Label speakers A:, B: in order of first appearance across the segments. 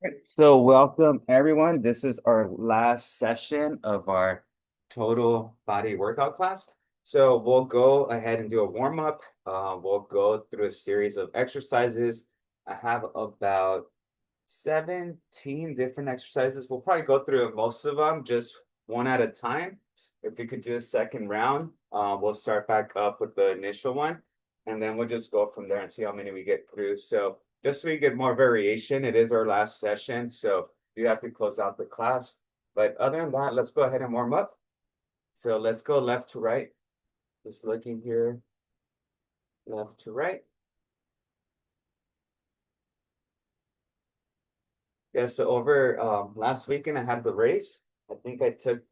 A: So welcome everyone. This is our last session of our total body workout class. So we'll go ahead and do a warm up. We'll go through a series of exercises. I have about 17 different exercises. We'll probably go through most of them just one at a time. If we could do a second round, we'll start back up with the initial one, and then we'll just go from there and see how many we get through. So just so we get more variation, it is our last session, so you have to close out the class. But other than that, let's go ahead and warm up. So let's go left to right. Just looking here, left to right. Yeah, so over last weekend I had the race. I think I took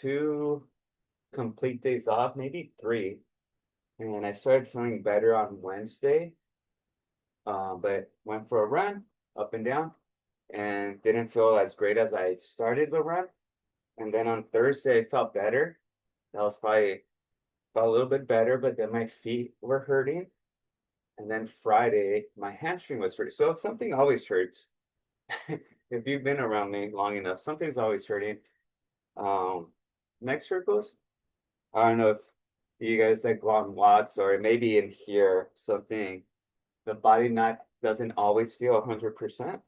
A: 2 complete days off, maybe 3. And I started feeling better on Wednesday, but went for a run up and down and didn't feel as great as I started the run. And then on Thursday, I felt better. That was probably felt a little bit better, but then my feet were hurting. And then Friday, my hamstring was hurting. So something always hurts. If you've been around me long enough, something's always hurting. Um, Neck circles. I don't know if you guys like go on walks or maybe in here something. The body not doesn't always feel 100%,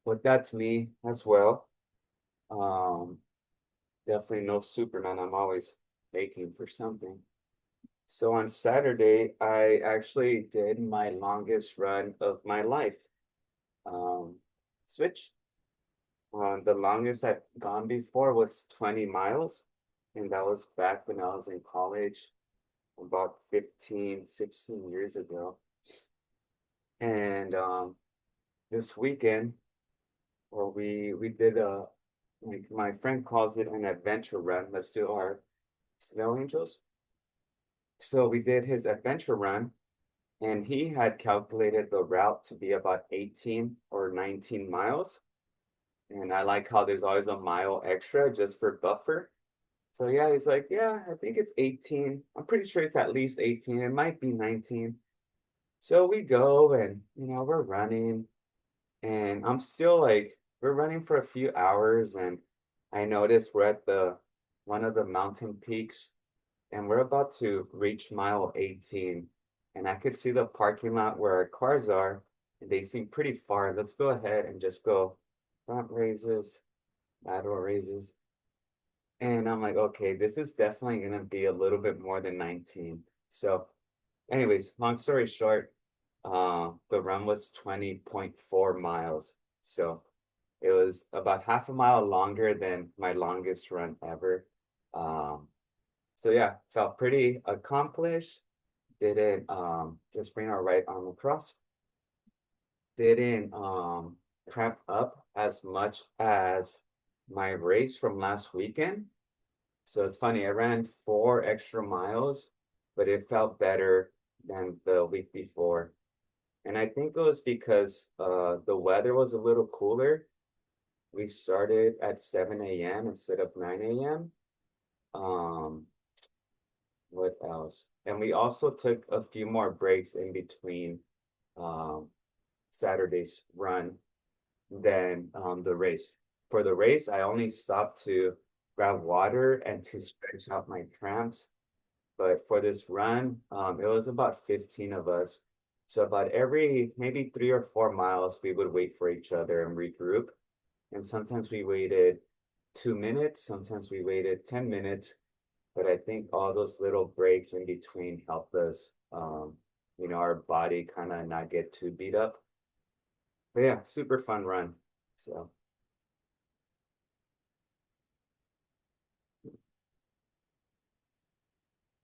A: but that's me as well. Um, Definitely no Superman. I'm always aching for something. So on Saturday, I actually did my longest run of my life. Um, Switch. The longest I've gone before was 20 miles, and that was back when I was in college, about 15, 16 years ago. And this weekend, well, we did a like my friend calls it an adventure run. Let's do our snow angels. So we did his adventure run, and he had calculated the route to be about 18 or 19 miles. And I like how there's always a mile extra just for buffer. So yeah, he's like, yeah, I think it's 18. I'm pretty sure it's at least 18. It might be 19. So we go and we're running, and I'm still like we're running for a few hours, and I noticed we're at the one of the mountain peaks, and we're about to reach mile 18, and I could see the parking lot where our cars are, and they seem pretty far. Let's go ahead and just go front raises, lateral raises. And I'm like, okay, this is definitely gonna be a little bit more than 19. So, anyways, long story short, the run was 20.4 miles. So it was about half a mile longer than my longest run ever. Um, so yeah, felt pretty accomplished. Didn't just bring our right arm across. Didn't cramp up as much as my race from last weekend. So it's funny, I ran 4 extra miles, but it felt better than the week before. And I think it was because the weather was a little cooler. We started at 7 a.m. instead of 9 a.m. Um, what else? And we also took a few more breaks in between um, Saturday's run than the race. For the race, I only stopped to grab water and to stretch out my cramps. But for this run, it was about 15 of us. So about every maybe 3 or 4 miles, we would wait for each other and regroup. And sometimes we waited 2 minutes, sometimes we waited 10 minutes. But I think all those little breaks in between helped us, our body kind of not get too beat up. But yeah, super fun run. So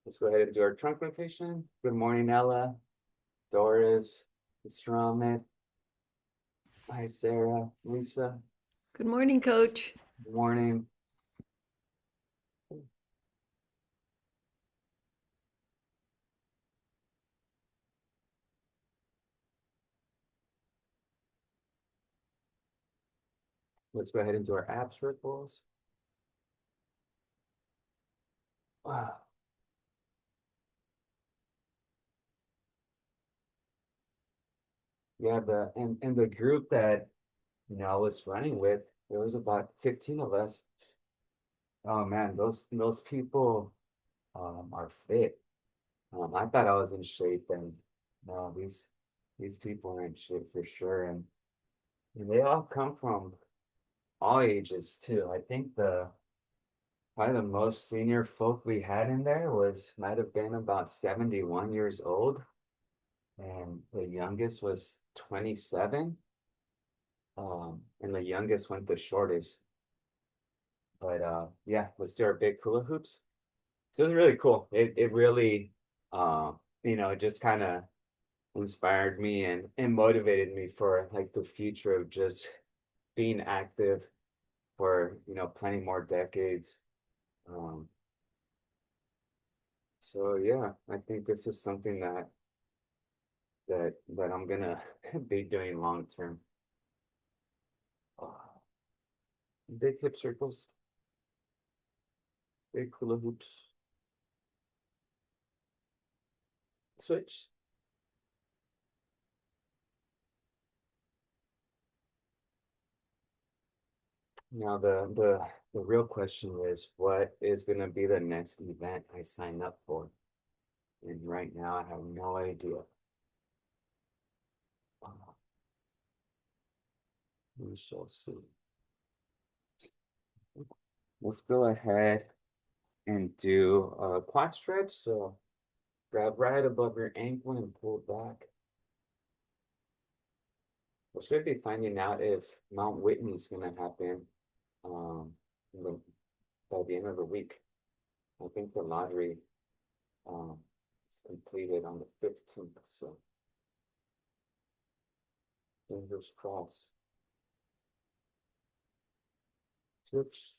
A: let's go ahead and do our trunk rotation. Good morning, Ella, Doris, Mr. Ahmed. Hi, Sarah, Lisa.
B: Good morning, Coach.
A: Good morning. Let's go ahead and do our ab circles. Wow. Yeah, the and the group that I was running with. There was about 15 of us. Oh man, those people are fit. I thought I was in shape, and no, these people are in shape for sure, and they all come from all ages too. I think the probably the most senior folk we had in there was might have been about 71 years old, and the youngest was 27. And the youngest went the shortest. But yeah, let's do our big hula hoops. So it was really cool. It really uh, just kind of inspired me and motivated me for like the future of just being active for plenty more decades. Um, so yeah, I think this is something that I'm gonna be doing long term. Big hip circles, big hula hoops. Switch. Now the real question is, what is gonna be the next event I sign up for? And right now I have no idea. Uh, we shall see. Let's go ahead and do a quad stretch. So grab right above your ankle and pull back. We should be finding out if Mount Whitney's gonna happen um, in the, by the end of the week. I think the lottery um, is completed on the 15th, so fingers crossed. Switch.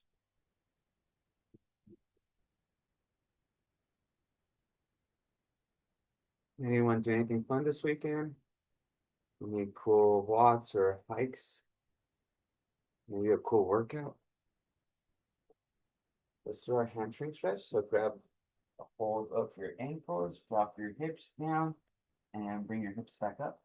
A: Anyone do anything fun this weekend? Any cool walks or hikes? Maybe a cool workout? Let's do our hamstring stretch. So grab a hold of your ankles, drop your hips down, and bring your hips back up.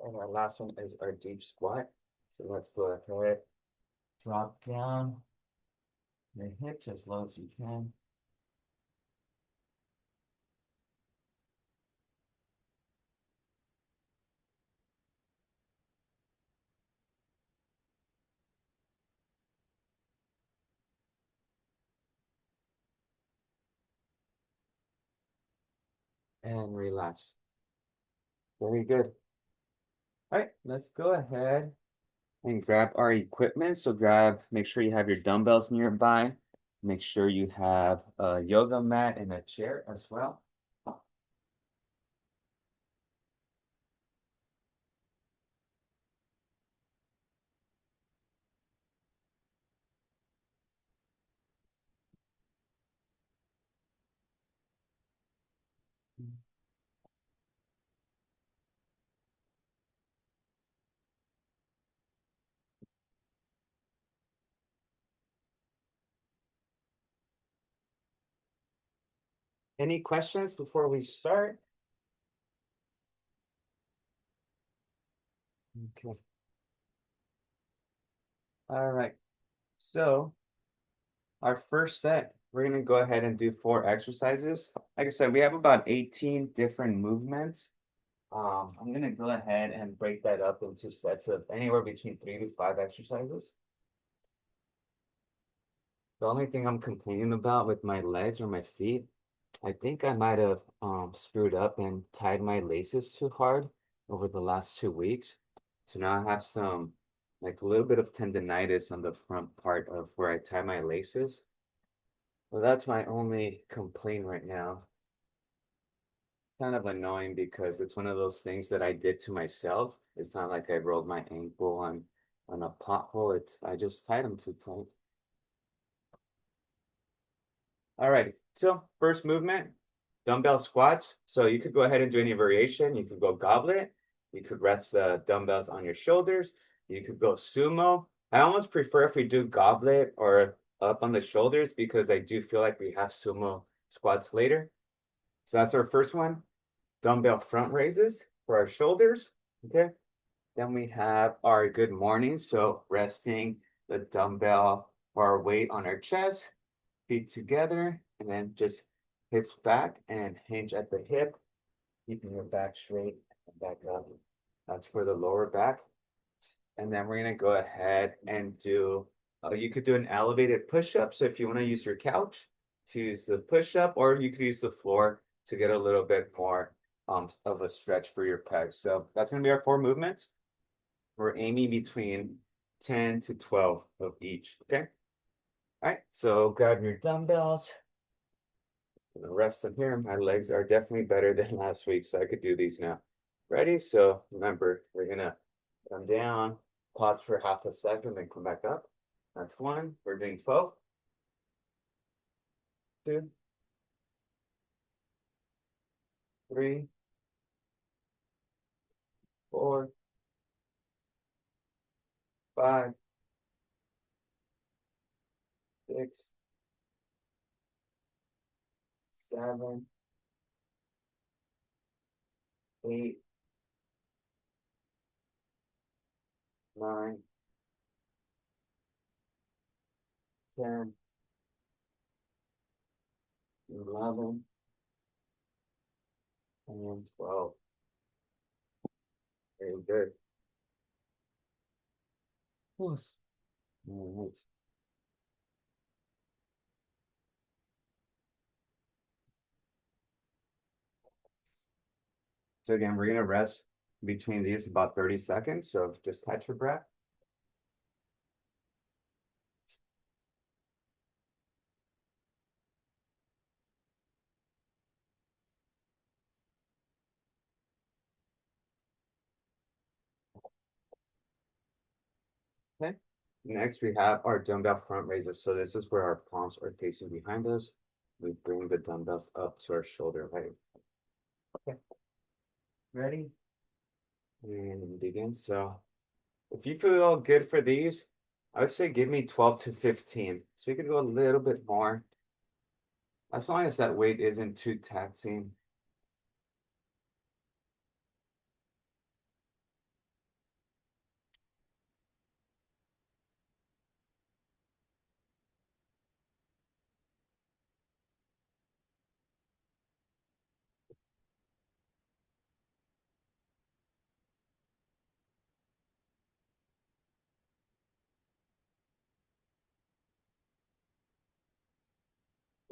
A: And our last one is our deep squat. So let's go ahead, drop down your hips as low as you can. And relax. Very good. All right, let's go ahead and grab our equipment. So make sure you have your dumbbells nearby. Make sure you have a yoga mat and a chair as well. Any questions before we start? Okay. All right. So our first set, we're gonna go ahead and do 4 exercises. Like I said, we have about 18 different movements. I'm gonna go ahead and break that up into sets of anywhere between 3 to 5 exercises. The only thing I'm complaining about with my legs or my feet, I think I might have screwed up and tied my laces too hard over the last 2 weeks. So now I have some like a little bit of tendonitis on the front part of where I tie my laces. Well, that's my only complaint right now. Kind of annoying because it's one of those things that I did to myself. It's not like I rolled my ankle on a pothole. It's I just tied them too tight. All right. So first movement, dumbbell squats. So you could go ahead and do any variation. You could go goblet. You could rest the dumbbells on your shoulders. You could go sumo. I almost prefer if we do goblet or up on the shoulders because I do feel like we have sumo squats later. So that's our first one. Dumbbell front raises for our shoulders. Okay. Then we have our good morning. So resting the dumbbell or our weight on our chest, feet together, and then just hips back and hinge at the hip, keeping your back straight and back up. That's for the lower back. And then we're gonna go ahead and do, you could do an elevated push-up. So if you wanna use your couch to use the push-up, or you could use the floor to get a little bit more of a stretch for your pecs. So that's gonna be our 4 movements. We're aiming between 10 to 12 of each, okay? All right, so grab your dumbbells. I'm gonna rest them here. My legs are definitely better than last week, so I could do these now. Ready? So remember, we're gonna come down, pause for half a second, then come back up. That's one. We're doing 12. 2, 3, 4, 5, 6, 7, 8, 9, 10, 11, and 12. Very good. All right. So again, we're gonna rest between these about 30 seconds. So just catch your breath. Okay. Next, we have our dumbbell front raises. So this is where our palms are facing behind us. We bring the dumbbells up to our shoulder height. Okay. Ready? And begin. So if you feel good for these, I would say give me 12 to 15. So you could go a little bit more, as long as that weight isn't too taxing.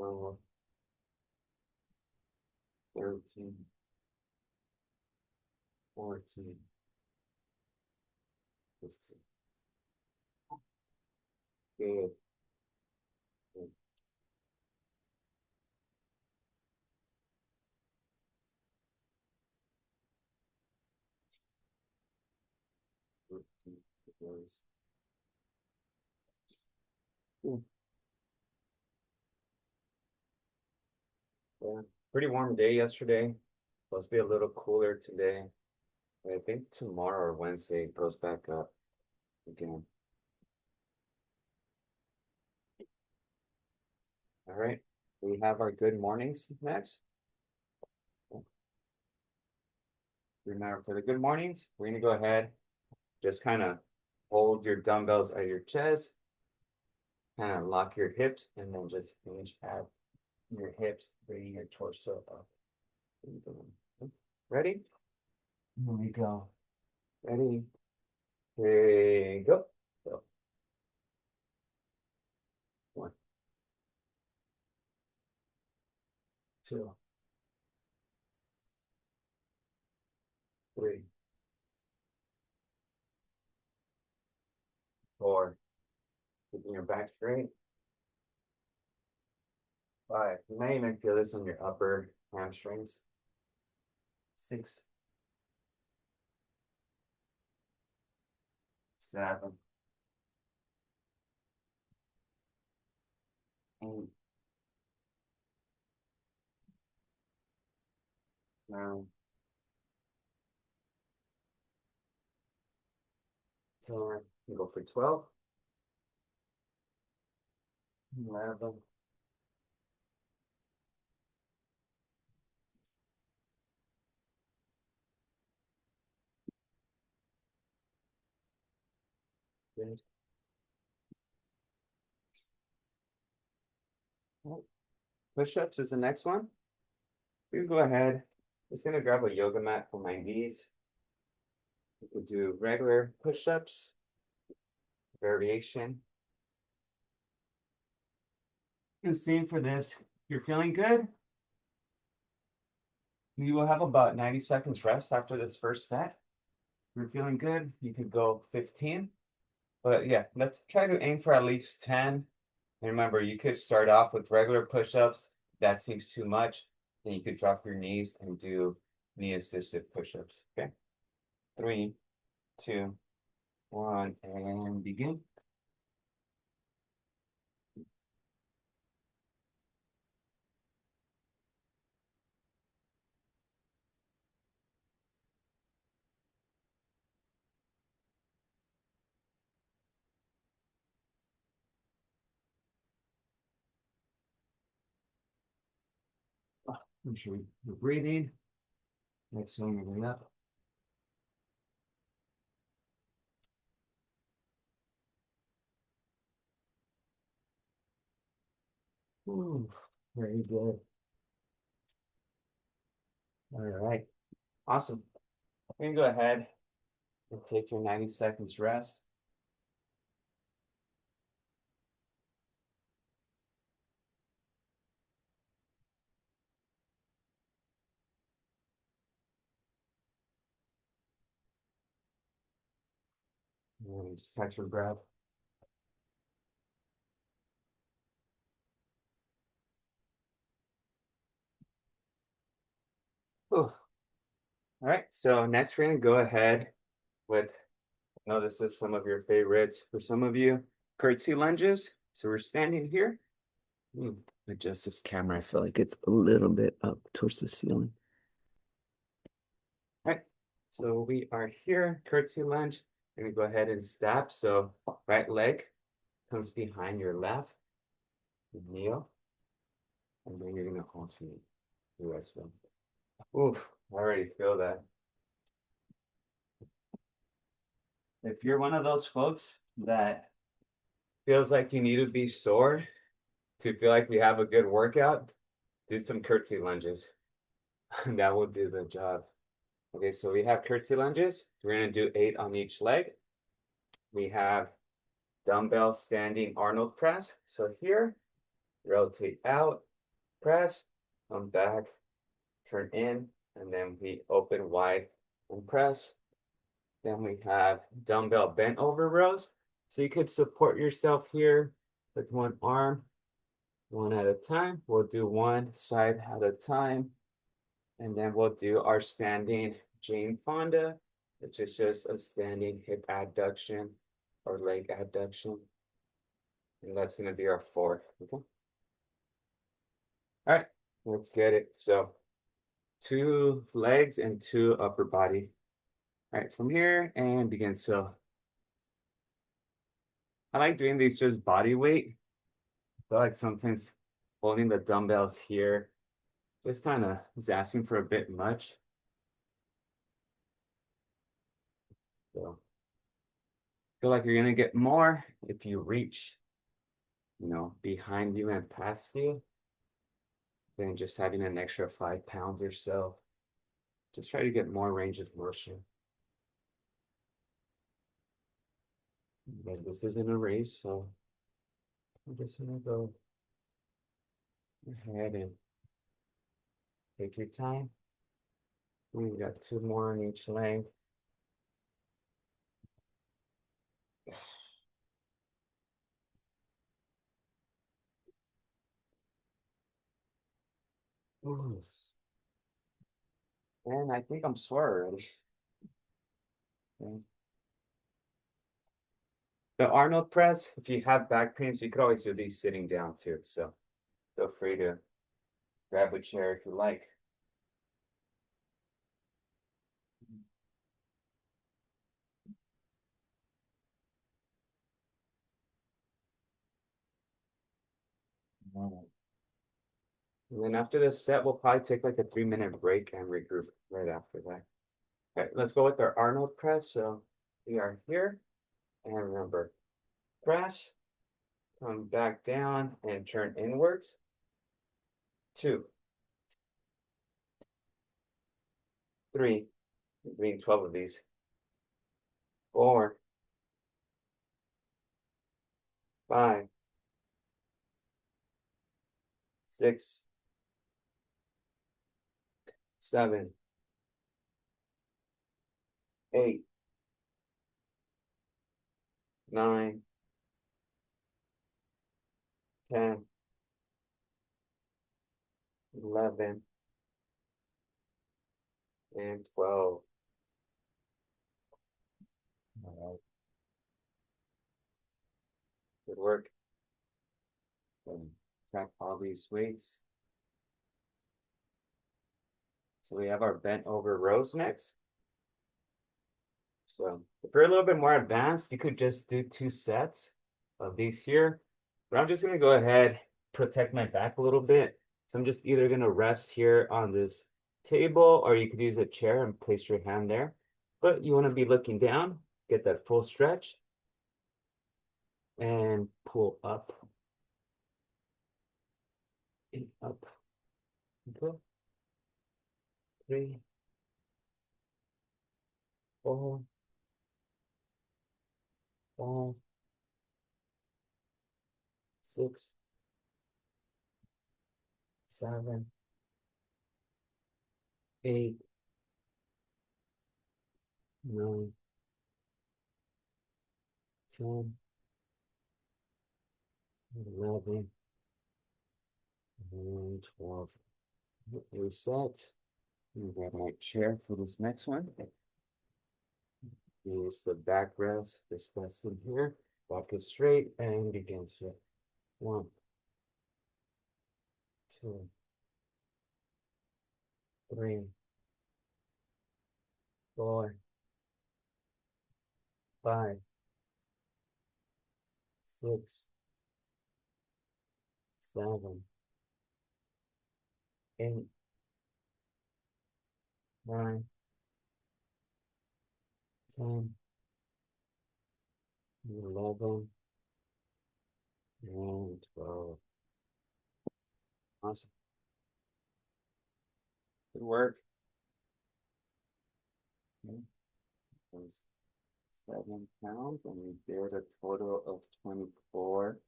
A: Well, 13, 14, 15. Good. Good. 14. Good. Yeah. Pretty warm day yesterday. Supposed to be a little cooler today. I think tomorrow or Wednesday it goes back up again. All right. We have our good mornings next. Remember, for the good mornings, we're gonna go ahead, just kind of hold your dumbbells at your chest, kind of lock your hips, and then just hinge at your hips, bringing your torso up. Ready? Here we go. Ready? Here we go. Go. 1, 2, 3, 4. Keeping your back straight. 5. You may even feel this on your upper hamstrings. 6, 7, 8, Now, so we go for 12, 11, good. Oh, push-ups is the next one. We can go ahead. Just gonna grab a yoga mat for my knees. We can do regular push-ups, variation. And same for this. If you're feeling good, you will have about 90 seconds rest after this first set. If you're feeling good, you could go 15. But yeah, let's try to aim for at least 10. And remember, you could start off with regular push-ups. That seems too much. Then you could drop your knees and do knee-assisted push-ups. Okay. 3, 2, 1, and begin. Make sure you're breathing. Exhaling your way up. Ooh, very good. All right. Awesome. You can go ahead and take your 90 seconds rest. And just catch your breath. Whew. All right, so next we're gonna go ahead with, I know this is some of your favorites for some of you, curtsy lunges. So we're standing here. Adjust this camera. I feel like it's a little bit up towards the ceiling. All right, so we are here, curtsy lunge. I'm gonna go ahead and step. So right leg comes behind your left, kneel, and then you're gonna alternate the rest of them. Oof, I already feel that. If you're one of those folks that feels like you need to be sore to feel like we have a good workout, do some curtsy lunges. That will do the job. Okay, so we have curtsy lunges. We're gonna do 8 on each leg. We have dumbbell standing Arnold press. So here, rotate out, press, come back, turn in, and then we open wide and press. Then we have dumbbell bent over rows. So you could support yourself here with one arm, one at a time. We'll do one side at a time. And then we'll do our standing Jane Fonda, which is just a standing hip adduction or leg adduction. And that's going to be our 4th. Okay. All right, let's get it. So 2 legs and 2 upper body. All right, from here and begin. So I like doing these just body weight. I feel like sometimes holding the dumbbells here just kind of is asking for a bit much. So feel like you're gonna get more if you reach, behind you and past you, than just having an extra 5 pounds or so. Just try to get more range of motion. But this isn't a race, so I'm just gonna go ahead and take your time. We got 2 more on each leg. Ooh. And I think I'm sore already. Okay. The Arnold press, if you have back pains, you could always do these sitting down too. So feel free to grab a chair if you like. And then after this set, we'll probably take like a 3-minute break and regroup right after that. Okay, let's go with our Arnold press. So we are here. And remember, press, come back down and turn inwards. 2, 3, we're doing 12 of these. 4, 5, 6, 7, 8, 9, 10, 11, and 12. All right. Good work. Track all these weights. So we have our bent over rows next. So if you're a little bit more advanced, you could just do 2 sets of these here. But I'm just gonna go ahead, protect my back a little bit. So I'm just either gonna rest here on this table, or you could use a chair and place your hand there. But you wanna be looking down, get that full stretch, and pull up. And up. Okay. 3, 4, 5, 6, 7, 8, 9, 10, 11, and 12. Reset. And grab my chair for this next one. Use the back rest, this rest in here. Walk it straight and begin to 1, 2, 3, 4, 5, 6, 7, 8, 9, 10, 11, and 12. Awesome. Good work. Okay. That was 7 pounds, and we did a total of 24.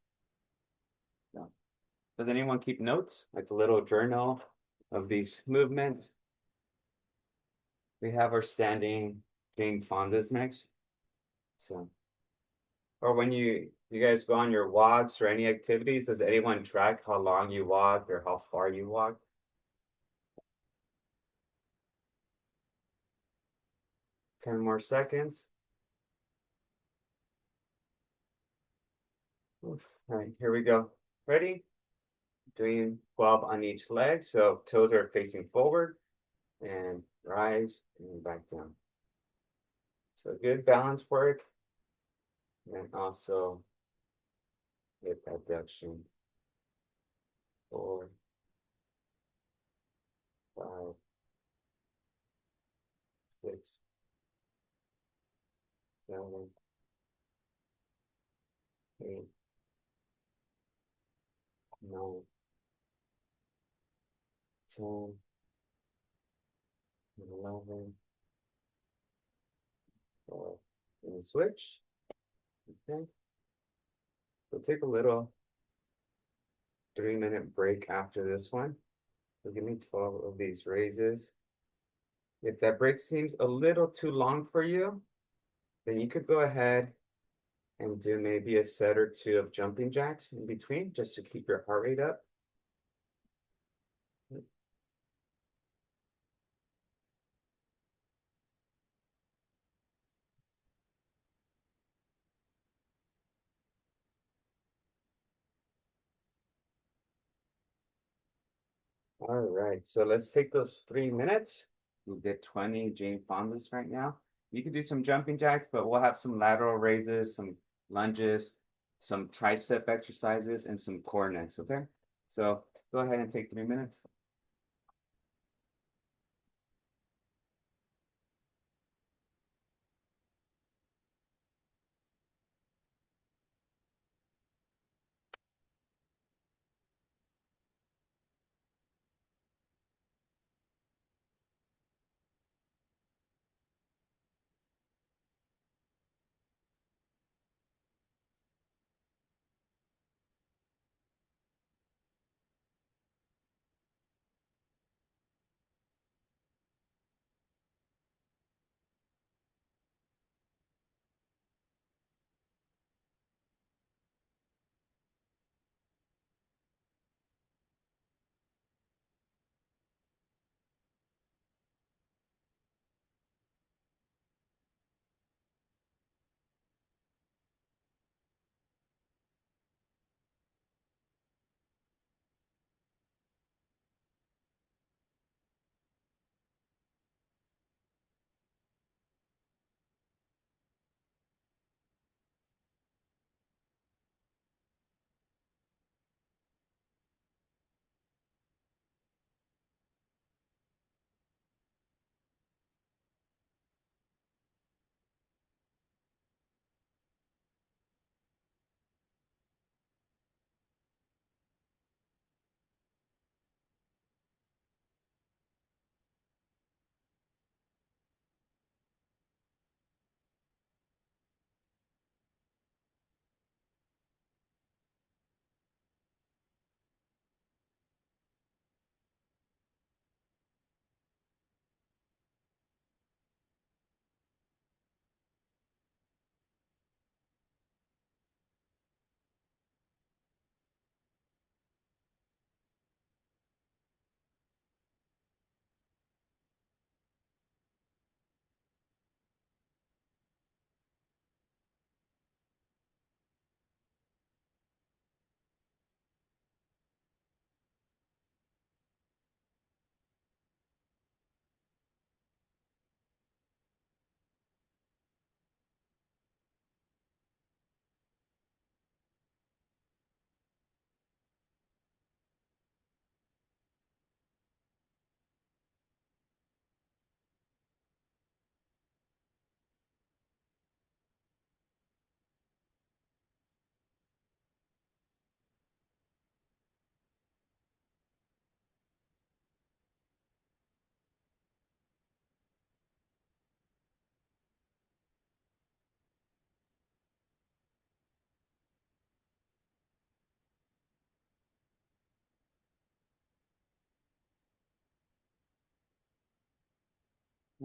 A: Yeah. Does anyone keep notes, like a little journal of these movements? We have our standing Jane Fonda's next. So, or when you guys go on your walks or any activities, does anyone track how long you walk or how far you walk? 10 more seconds. Oof. All right, here we go. Ready? Doing 12 on each leg. So toes are facing forward and rise and back down. So good balance work. And also hip abduction. 4, 5, 6, 7, 8, 9, 10, 11, 12, and switch. Okay. So take a little 3-minute break after this one. So give me 12 of these raises. If that break seems a little too long for you, then you could go ahead and do maybe a set or 2 of jumping jacks in between just to keep your heart rate up. All right, so let's take those 3 minutes. We did 20 Jane Fondas right now. You can do some jumping jacks, but we'll have some lateral raises, some lunges, some tricep exercises, and some core next, okay? So go ahead and take 3 minutes.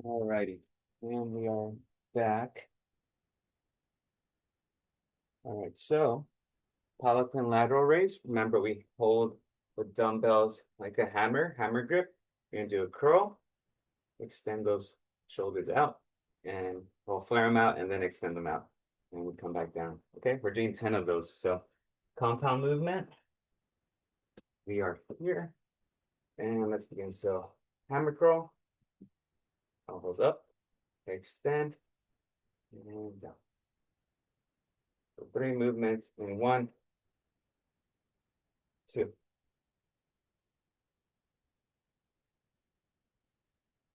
A: All righty. And we are back. All right, so Pelican lateral raise. Remember, we hold the dumbbells like a hammer grip. You're gonna do a curl, extend those shoulders out, and we'll flare them out and then extend them out. And we come back down. Okay, we're doing 10 of those. So compound movement. We are here. And let's begin. So hammer curl, elbows up, extend, and down. So 3 movements in 1, 2,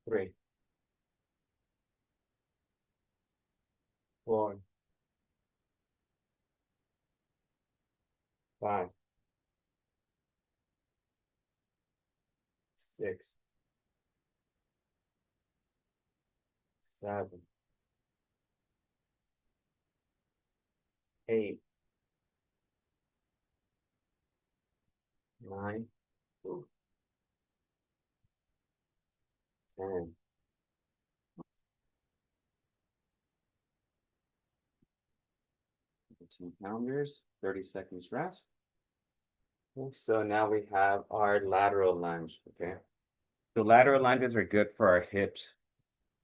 A: 3, 4, 5, 6, 7, 8, 9, 10. 15 pounders, 30 seconds rest. Okay, so now we have our lateral lunge. Okay. The lateral lunges are good for our hips.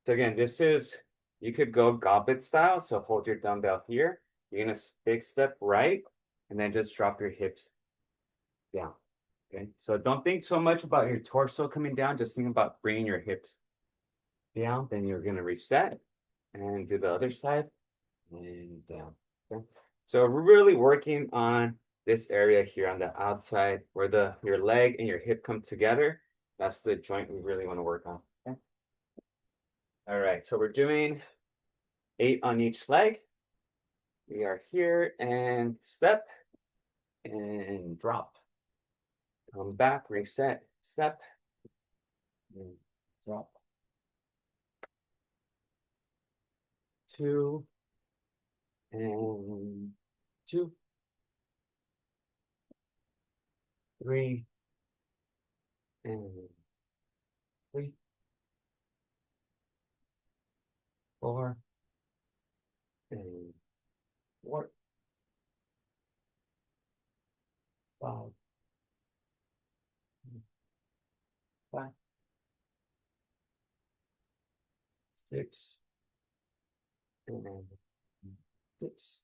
A: So again, this is, you could go goblet style. So hold your dumbbell here. You're gonna big step right, and then just drop your hips down. Okay. So don't think so much about your torso coming down. Just think about bringing your hips down. Then you're gonna reset and do the other side and down. Okay. So we're really working on this area here on the outside where your leg and your hip come together. That's the joint we really want to work on. Okay. All right, so we're doing 8 on each leg. We are here and step and drop. Come back, reset, step, and drop. 2 and 2, 3 and 3, 4 and 4, 5, 5, 6 and 6,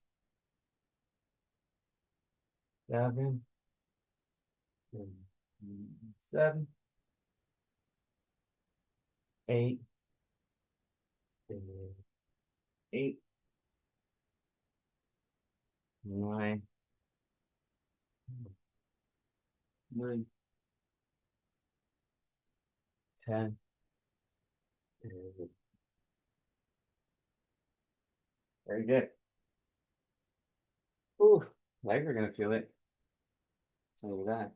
A: 7 and 7, 8 and 8, 9, 9, 10, and very good. Ooh, legs are gonna feel it. Tell you that.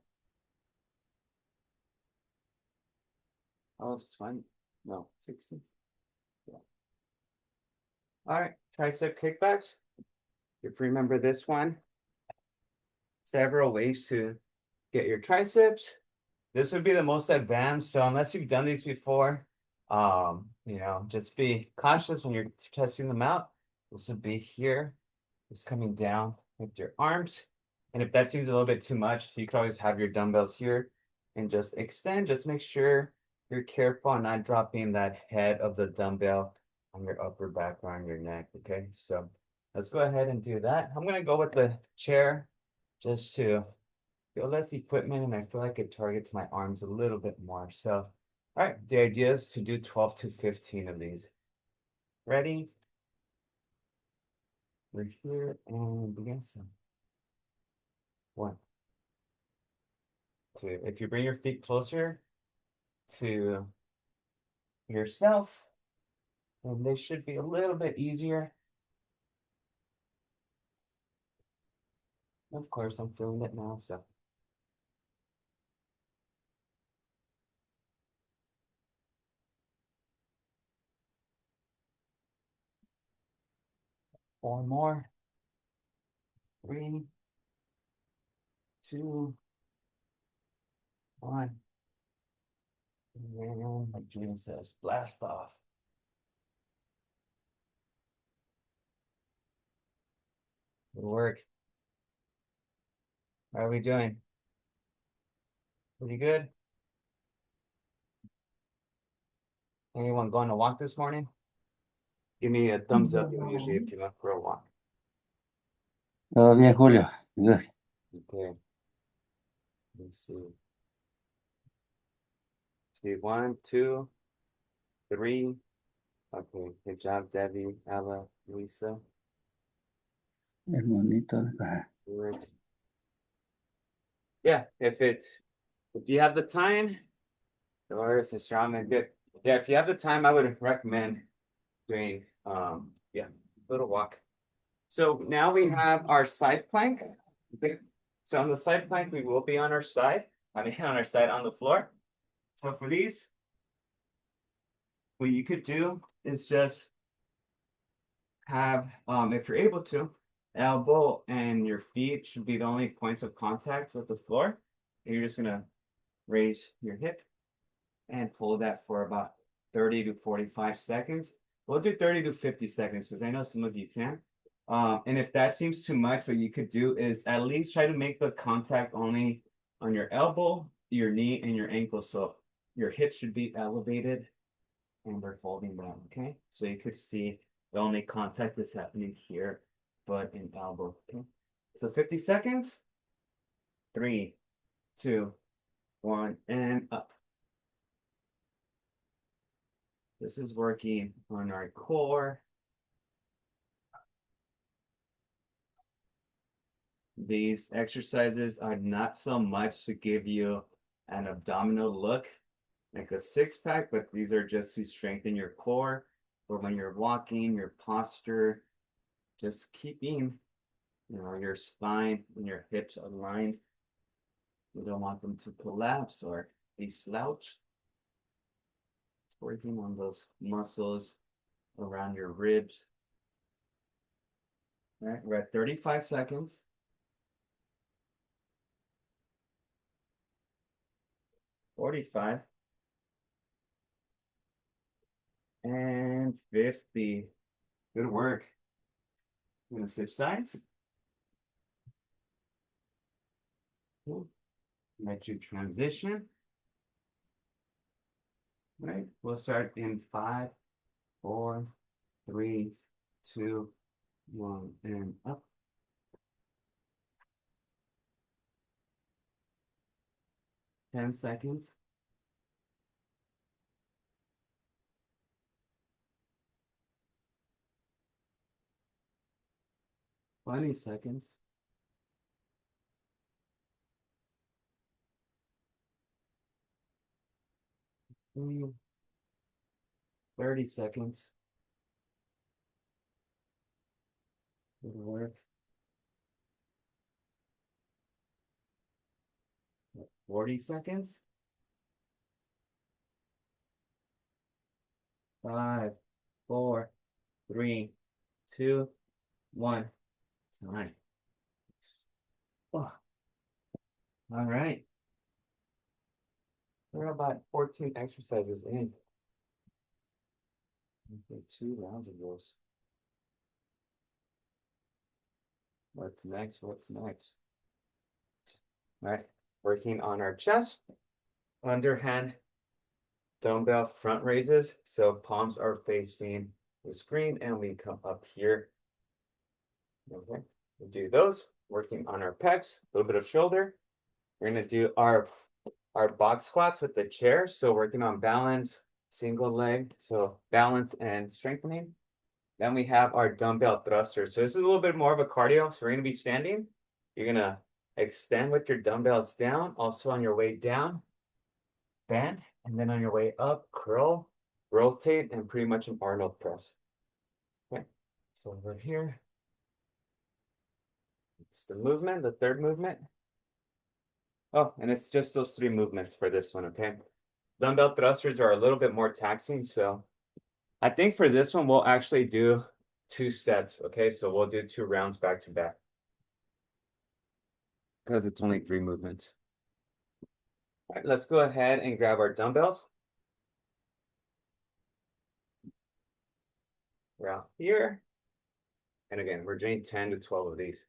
A: Oh, it's 20. No, 60. Yeah. All right, tricep kickbacks. If you remember this one, several ways to get your triceps. This would be the most advanced. So unless you've done these before, just be cautious when you're testing them out. This would be here, just coming down with your arms. And if that seems a little bit too much, you can always have your dumbbells here and just extend. Just make sure you're careful on not dropping that head of the dumbbell on your upper back or on your neck. Okay, so let's go ahead and do that. I'm gonna go with the chair just to feel less equipment, and I feel like it targets my arms a little bit more. So, all right, the idea is to do 12 to 15 of these. Ready? We're here and begin some. 1, 2. If you bring your feet closer to yourself, then they should be a little bit easier. Of course, I'm feeling it now, so. Four more. 3, 2, 1. And like June says, blast off. Good work. How are we doing? Pretty good? Anyone going to walk this morning? Give me a thumbs up usually if you went for a walk.
C: Todo bien, Julio. Good.
A: Okay. Let's see. See, 1, 2, 3. Okay. Good job, Debbie, Ella, Lisa.
C: El monito.
A: Good. Yeah, if you have the time, Dolores is strong and good. Yeah, if you have the time, I would recommend doing little walk. So now we have our side plank. Okay. So on the side plank, we will be on our side. On our side on the floor. So for these, what you could do is just have, if you're able to, elbow and your feet should be the only points of contact with the floor. And you're just gonna raise your hip and pull that for about 30 to 45 seconds. We'll do 30 to 50 seconds because I know some of you can. And if that seems too much, what you could do is at least try to make the contact only on your elbow, your knee, and your ankle. So your hips should be elevated and we're folding down, okay? So you could see the only contact that's happening here, foot and elbow, okay? So 50 seconds. 3, 2, 1, and up. This is working on our core. These exercises are not so much to give you an abdominal look, like a six pack, but these are just to strengthen your core or when you're walking, your posture, just keeping, your spine and your hips aligned. We don't want them to collapse or be slouched. It's working on those muscles around your ribs. All right, we're at 35 seconds. 45. And 50. Good work. I'm gonna switch sides. Cool. Let you transition. All right, we'll start in 5, 4, 3, 2, 1, and up. 10 seconds. 20 seconds. 30 seconds. Good work. 40 seconds. 5, 4, 3, 2, 1. Time. Oh. All right. We're about 14 exercises in. Okay, 2 rounds of those. What's next? What's next? All right, working on our chest, underhand dumbbell front raises. So palms are facing the screen and we come up here. Okay, we do those, working on our pecs, a little bit of shoulder. We're gonna do our box squats with the chair. So working on balance, single leg, so balance and strengthening. Then we have our dumbbell thrusters. So this is a little bit more of a cardio. So we're gonna be standing. You're gonna extend with your dumbbells down. Also on your way down, bend. And then on your way up, curl, rotate, and pretty much an Arnold press. Okay, so over here. It's the movement, the third movement. Oh, and it's just those 3 movements for this one, okay? Dumbbell thrusters are a little bit more taxing, so I think for this one, we'll actually do 2 sets, okay? So we'll do 2 rounds back to back because it's only 3 movements. All right, let's go ahead and grab our dumbbells. We're out here. And again, we're doing 10 to 12 of these.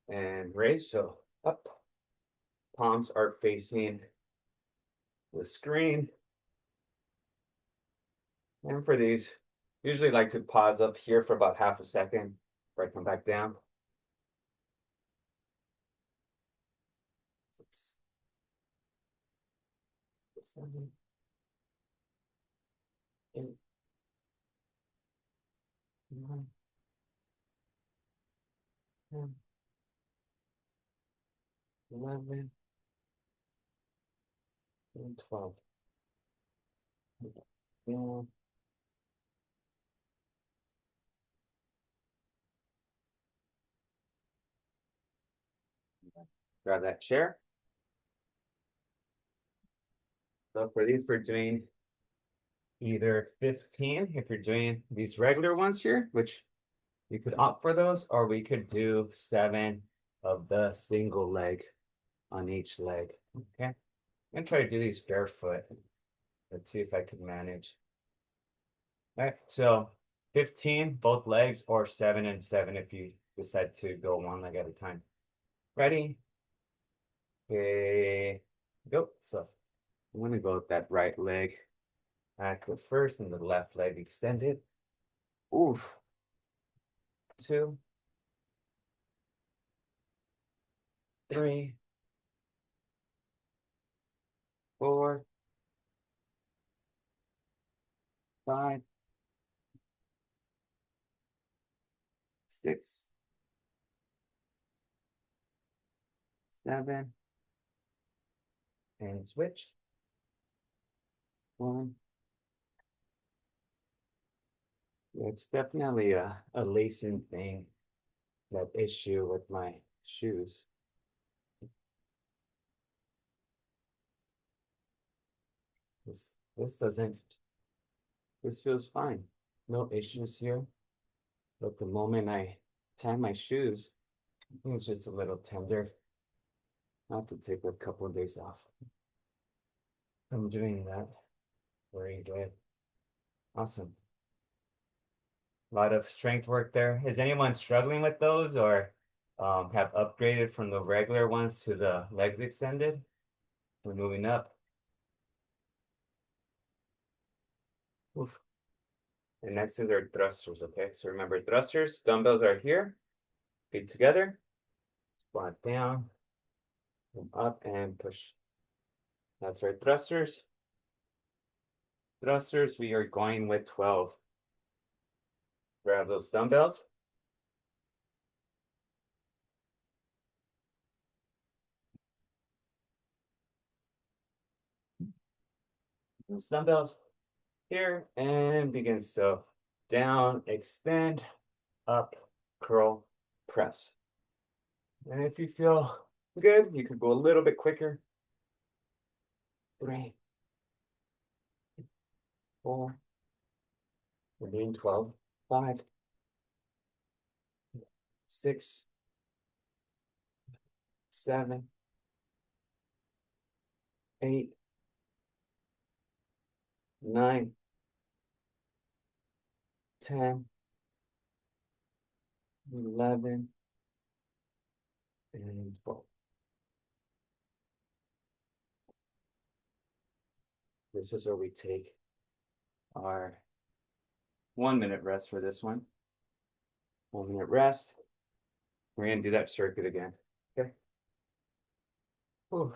A: And raise, so up. Palms are facing the screen. And for these, usually like to pause up here for about half a second before I come back down. 6, 7, 8, 9, 10, 11, and 12. Yeah. Grab that chair. So for these, we're doing either 15 if you're doing these regular ones here, which you could opt for those, or we could do 7 of the single leg on each leg. Okay, I'm gonna try to do these barefoot. Let's see if I can manage. All right, so 15 both legs, or 7 and 7 if you decide to go one leg at a time. Ready? Okay, go. So I'm gonna go with that right leg active first and the left leg extended. Oof. 2, 3, 4, 5, 6, 7, and switch. 1. It's definitely a lacing thing, that issue with my shoes. This doesn't, this feels fine. No issues here. But the moment I tie my shoes, I think it's just a little tender. I'll have to take a couple of days off. I'm doing that. Very good. Awesome. A lot of strength work there. Is anyone struggling with those or have upgraded from the regular ones to the legs extended? We're moving up. Oof. And next is our thrusters, okay? So remember thrusters, dumbbells are here, feet together, squat down, come up and push. That's our thrusters. Thrusters, we are going with 12. Grab those dumbbells. Those dumbbells here and begin. So down, extend, up, curl, press. And if you feel good, you could go a little bit quicker. 3, 4, we're doing 12, 5, 6, 7, 8, 9, 10, 11, and 12. This is where we take our 1-minute rest for this one. 1-minute rest. We're going to do that circuit again. Okay. Whew.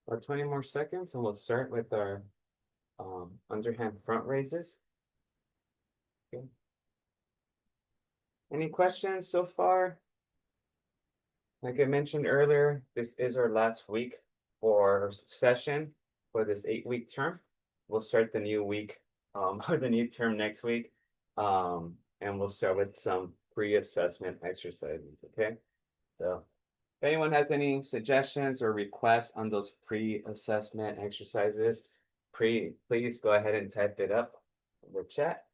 A: Or 20 more seconds, and we'll start with our underhand front raises. Okay. Any questions so far? Like I mentioned earlier, this is our last week for session for this 8-week term. We'll start the new week or the new term next week. And we'll start with some pre-assessment exercises, okay? So if anyone has any suggestions or requests on those pre-assessment exercises, please go ahead and type it up in the chat.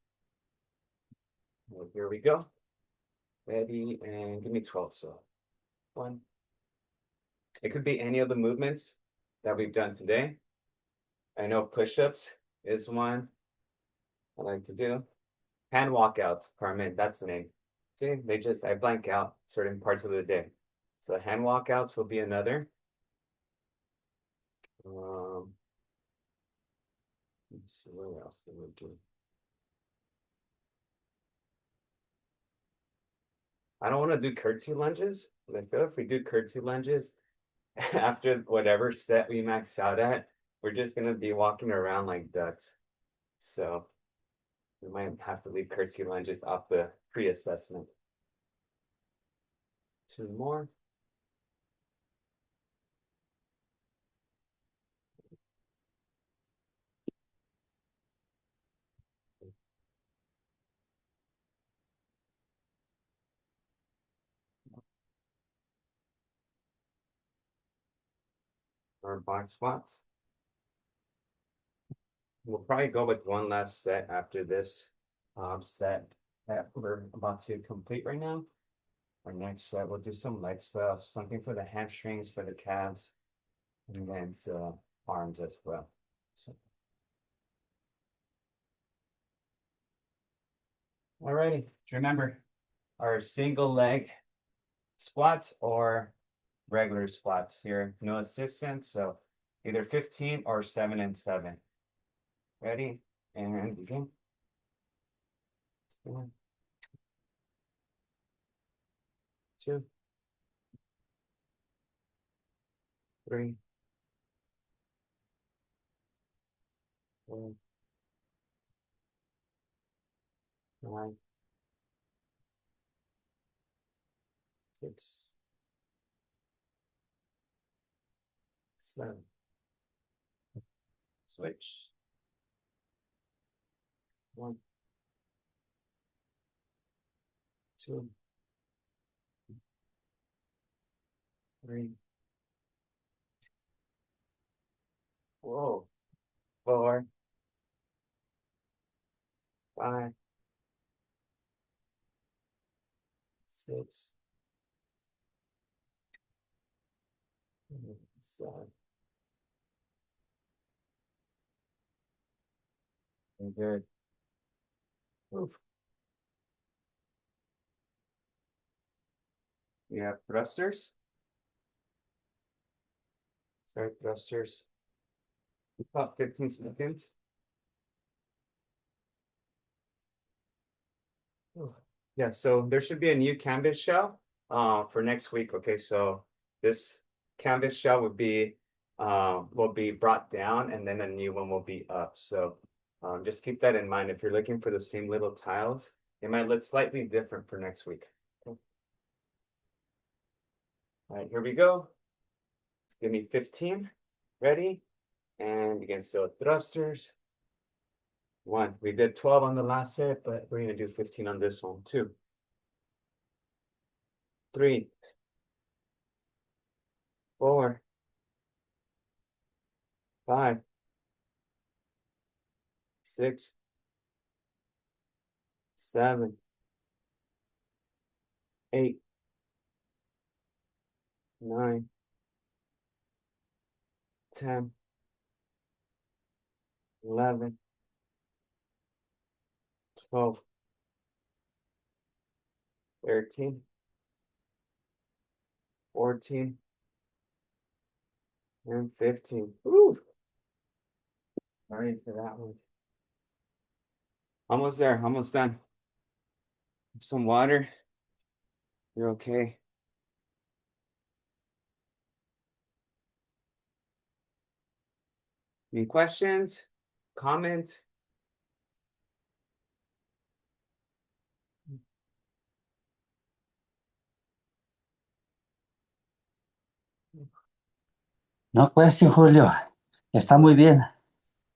A: Well, here we go. Ready, and give me 12. So 1. It could be any of the movements that we've done today. I know push-ups is one I like to do. Hand walkouts, Carmen, that's the name. Okay, I blank out certain parts of the day. So hand walkouts will be another. Let's see, what else can we do? I don't want to do curtsy lunges. I feel if we do curtsy lunges, after whatever set we max out at, we're just gonna be walking around like ducks. So we might have to leave curtsy lunges off the pre-assessment. 2 more. Or box squats. We'll probably go with one last set after this set that we're about to complete right now. Our next set, we'll do some leg stuff, something for the hamstrings, for the calves, and then arms as well. So, alrighty, remember our single leg squats or regular squats here, no assistance. So either 15 or 7 and 7. Ready? And begin. 1, 2, 3, 4, 5, 6, 7. Switch. 1, 2, 3. Whoa. 4, 5, 6, 7. Very good. Oof. We have thrusters. Sorry, thrusters. About 15 seconds. Oof. Yeah, so there should be a new canvas shell for next week. Okay, so this canvas shell will be brought down and then a new one will be up. So just keep that in mind. If you're looking for the same little tiles, it might look slightly different for next week. Okay. All right, here we go. Give me 15. Ready? And begin. So thrusters. 1. We did 12 on the last set, but we're going to do 15 on this one. 2, 3, 4, 5, 6, 7, 8, 9, 10, 11, 12, 13, 14, and 15. Woo! All right for that one. Almost there, almost done. Some water. You're okay. Any questions? Comments?
C: No question, Julio. Está muy bien.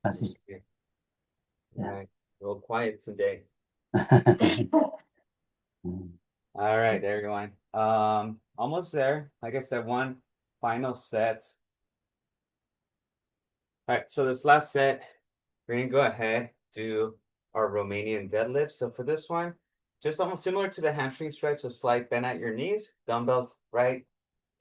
C: Así.
A: Okay. All right. A little quiet today. All right, everyone. Almost there. Like I said, one final set. All right, so this last set, we're gonna go ahead, do our Romanian deadlift. So for this one, just almost similar to the hamstring stretch, a slight bend at your knees, dumbbells right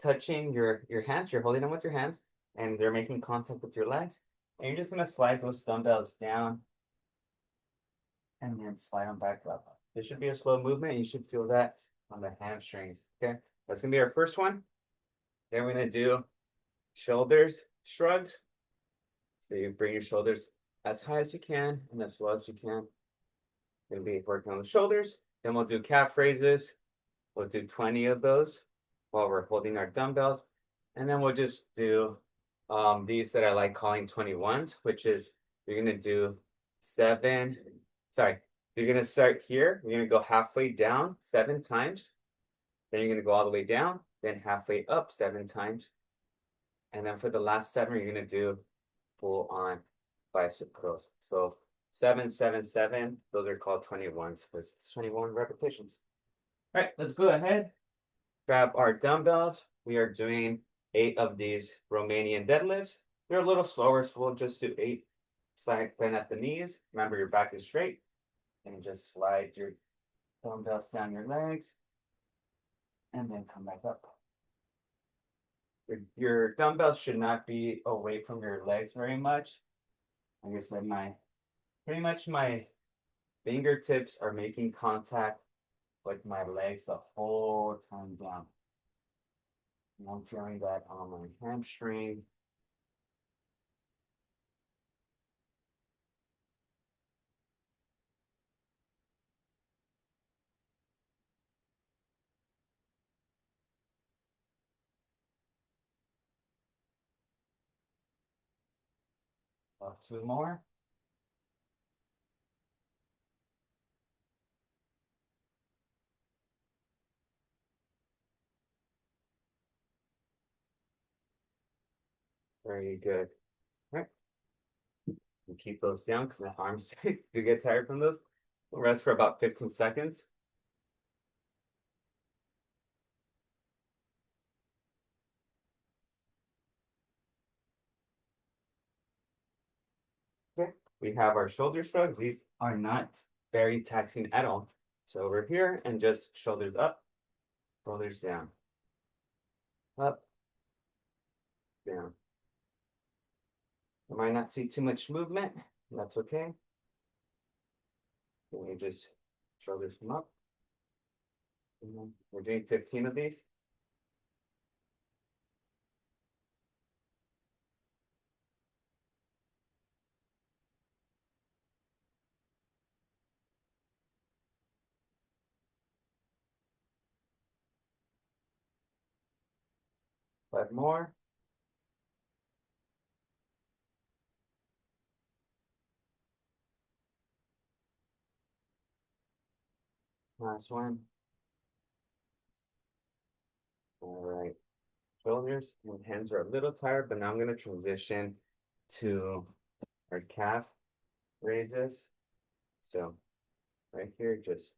A: touching your hands, you're holding them with your hands, and they're making contact with your legs. And you're just gonna slide those dumbbells down and then slide them back up. This should be a slow movement. You should feel that on the hamstrings. Okay, that's gonna be our first one. Then we're gonna do shoulders shrugs. So you bring your shoulders as high as you can and as low as you can. Gonna be working on the shoulders. Then we'll do calf raises. We'll do 20 of those while we're holding our dumbbells. And then we'll just do these that I like calling 21s, which is you're gonna do 7. Sorry, you're gonna start here. You're gonna go halfway down 7 times. Then you're gonna go all the way down, then halfway up 7 times. And then for the last 7, you're gonna do full on bicep curls. So 7, 7, 7. Those are called 21s because it's 21 repetitions. All right, let's go ahead. Grab our dumbbells. We are doing 8 of these Romanian deadlifts. They're a little slower, so we'll just do 8. Slide bend at the knees. Remember your back is straight. And just slide your dumbbells down your legs. And then come back up. Your dumbbells should not be away from your legs very much. Like I said, pretty much my fingertips are making contact with my legs the whole time down. And I'm feeling that on my hamstring. Two more. Very good. All right. And keep those down because my arms do get tired from those. We'll rest for about 15 seconds. Okay. We have our shoulder shrugs. These are not very taxing at all. So we're here and just shoulders up, shoulders down, up, down. You might not see too much movement. That's okay. And you just shoulders come up. We're doing 15 of these. Five more. Last one. All right. Shoulders and hands are a little tired, but now I'm going to transition to our calf raises. So right here, just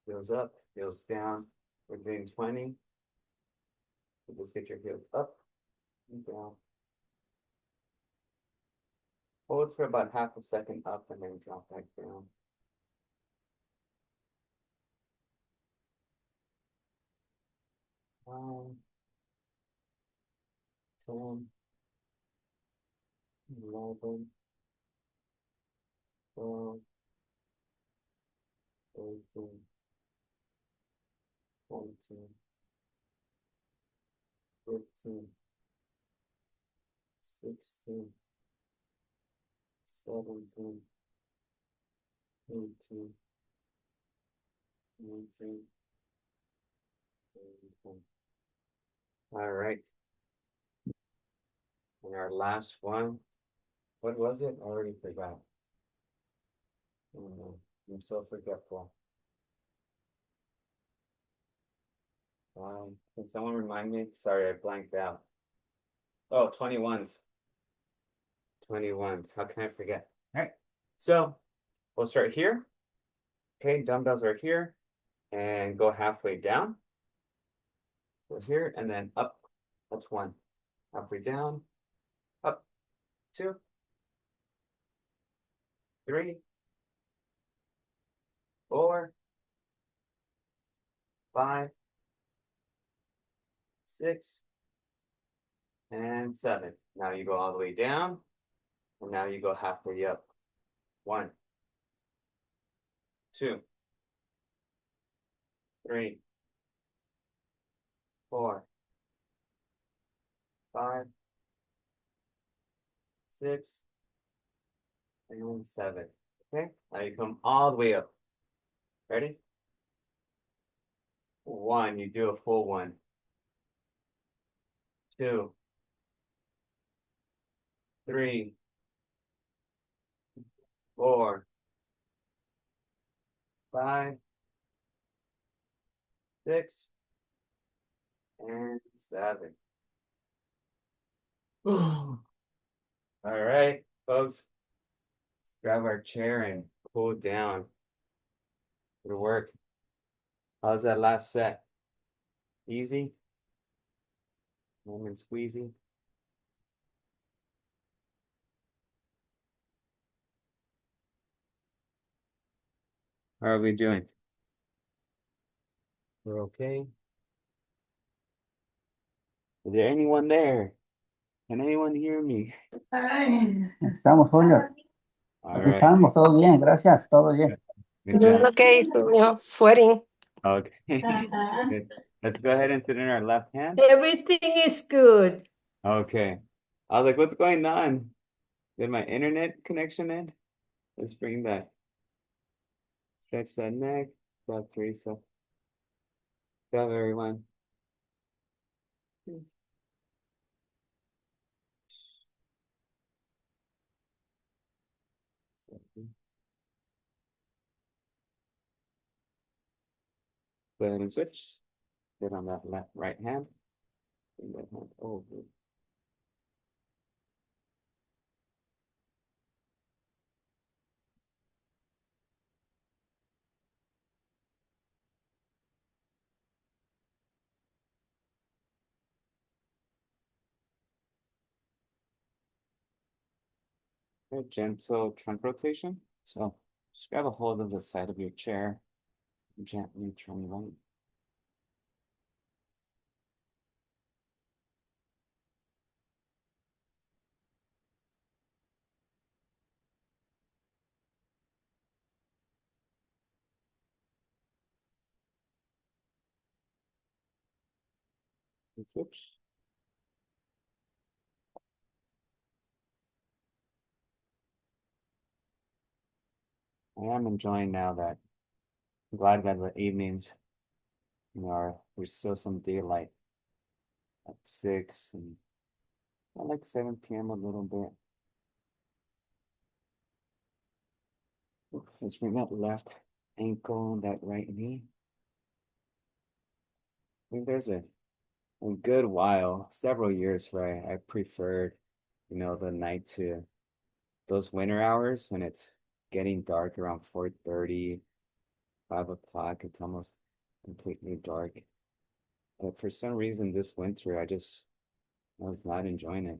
A: heels up, heels down. We're doing 20. So just get your heels up and down. Hold for about half a second up and then drop back down. Nine, 10, 11, 12, 13, 14, 15, 16, 17, 18, 19, 20. All right. And our last one, what was it? I already forgot. Oh, I'm so forgetful. Can someone remind me? Sorry, I blanked out. Oh, 21s. 21s. How can I forget? All right. So we'll start here. Okay, dumbbells are here and go halfway down. So here and then up. That's one. Halfway down. Up. Two. Three. Four. Five. Six. And seven. Now you go all the way down. And now you go halfway up. One. Two. Three. Four. Five. Six. And seven. Okay, now you come all the way up. Ready? One, you do a full one. Two. Three. Four. Five. Six. And seven. All right, folks. Grab our chair and cool down. Good work. How's that last set? Easy? Lemon squeezy? How are we doing? We're okay? Is there anyone there? Can anyone hear me?
C: Estamos, Julio.
A: All
C: Aquí
A: right.
C: estamos, todo bien, gracias, todo bien.
A: Good
D: Doing
A: job.
D: okay, sweating.
A: Okay. Good. Let's go ahead and sit in our left hand.
B: Everything is good.
A: Okay. I was like, what's going on? Did my internet connection end? Let's bring that. Stretch that neck. About three. So, good job, everyone. Go ahead and switch. Sit on that left right hand. Bring that hand over. A gentle trunk rotation. So just grab a hold of the side of your chair. Gently turn right. And switch. I am enjoying now that I'm glad that the evenings, there's still some daylight at 6 and I like 7 p.m. a little bit. Let's bring that left ankle, that right knee. I think there's a good while, several years where I preferred, the night to those winter hours when it's getting dark around 4:30, 5 o'clock. It's almost completely dark. But for some reason this winter, I was not enjoying it.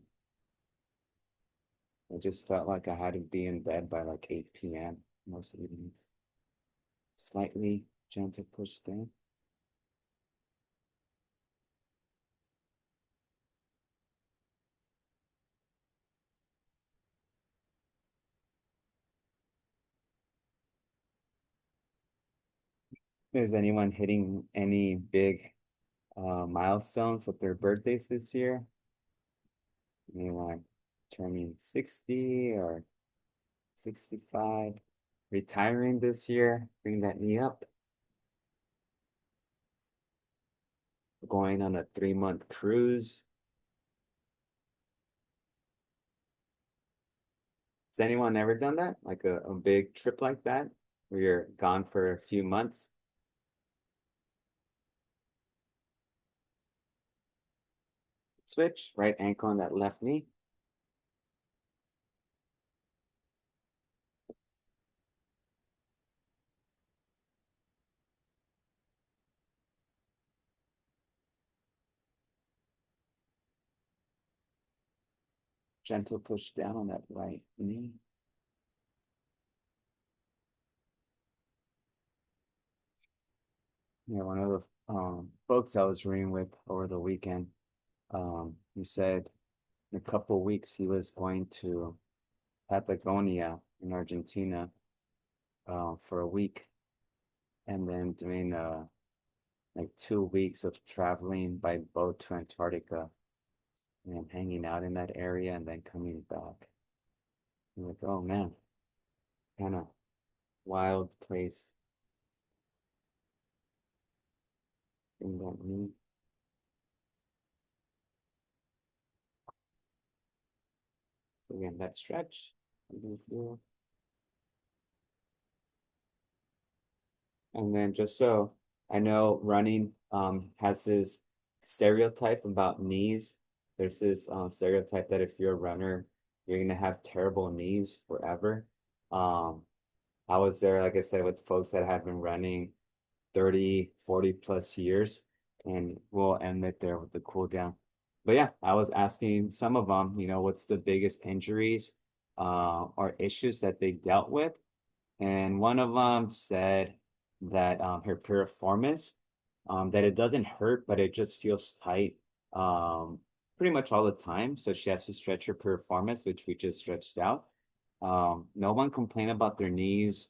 A: I just felt like I had to be in bed by like 8 p.m. most evenings. Slightly gentle push down. Is anyone hitting any big milestones with their birthdays this year? Anyone turning 60 or 65? Retiring this year? Bring that knee up. Going on a 3-month cruise. Has anyone ever done that? Like a big trip like that, where you're gone for a few months? Switch, right ankle on that left knee. Gentle push down on that right knee. Yeah, one of the folks I was reading with over the weekend, he said in a couple of weeks he was going to Patagonia in Argentina for a week, and then doing like 2 weeks of traveling by boat to Antarctica and hanging out in that area and then coming back. I'm like, oh man, kind of wild place in that knee. So again, that stretch. And then just so I know running has this stereotype about knees. There's this stereotype that if you're a runner, you're gonna have terrible knees forever. Um, I was there, like I said, with folks that have been running 30, 40 plus years, and we'll end it there with the cool down. But yeah, I was asking some of them, what's the biggest injuries or issues that they dealt with, and one of them said that her piriformis, that it doesn't hurt, but it just feels tight pretty much all the time. So she has to stretch her piriformis, which we just stretched out. No one complained about their knees.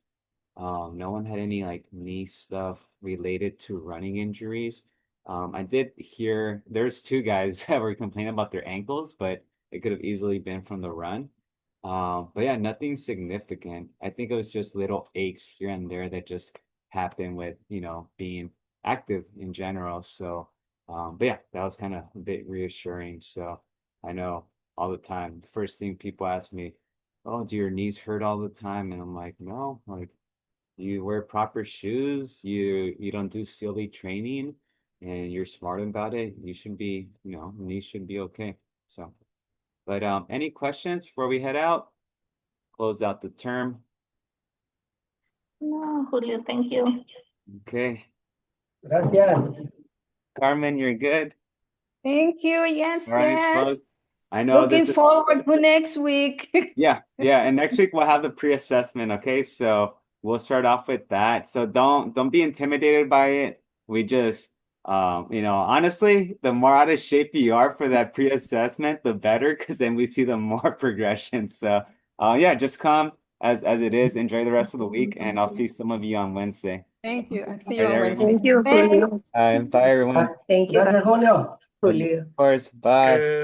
A: No one had any like knee stuff related to running injuries. I did hear there's two guys that were complaining about their ankles, but it could have easily been from the run. But yeah, nothing significant. I think it was just little aches here and there that just happen with, being active in general. So, but yeah, that was kind of a bit reassuring. So I know all the time, the first thing people ask me, oh, do your knees hurt all the time? And I'm like, no, like you wear proper shoes, you don't do silly training, and you're smart about it. You should be, knees should be okay. So, but any questions before we head out? Close out the term.
D: No, Julio, thank you.
A: Okay.
C: Gracias.
A: Carmen, you're good.
B: Thank you. Yes,
A: All right,
B: yes.
A: folks. I know
B: Looking
A: this is
B: forward to next week.
A: yeah, and next week we'll have the pre-assessment, okay? So we'll start off with that. So don't be intimidated by it. We just honestly, the more out of shape you are for that pre-assessment, the better, because then we see the more progression. So yeah, just come as it is. Enjoy the rest of the week, and I'll see some of you on Wednesday.
B: Thank you. I'll see
A: All
B: you
A: right,
B: on
A: everyone.
B: Wednesday.
D: Thank you, Julio.
B: Thanks.
A: Bye, everyone.
B: Thank you,
C: Gracias, Julio.
A: Of course. Bye.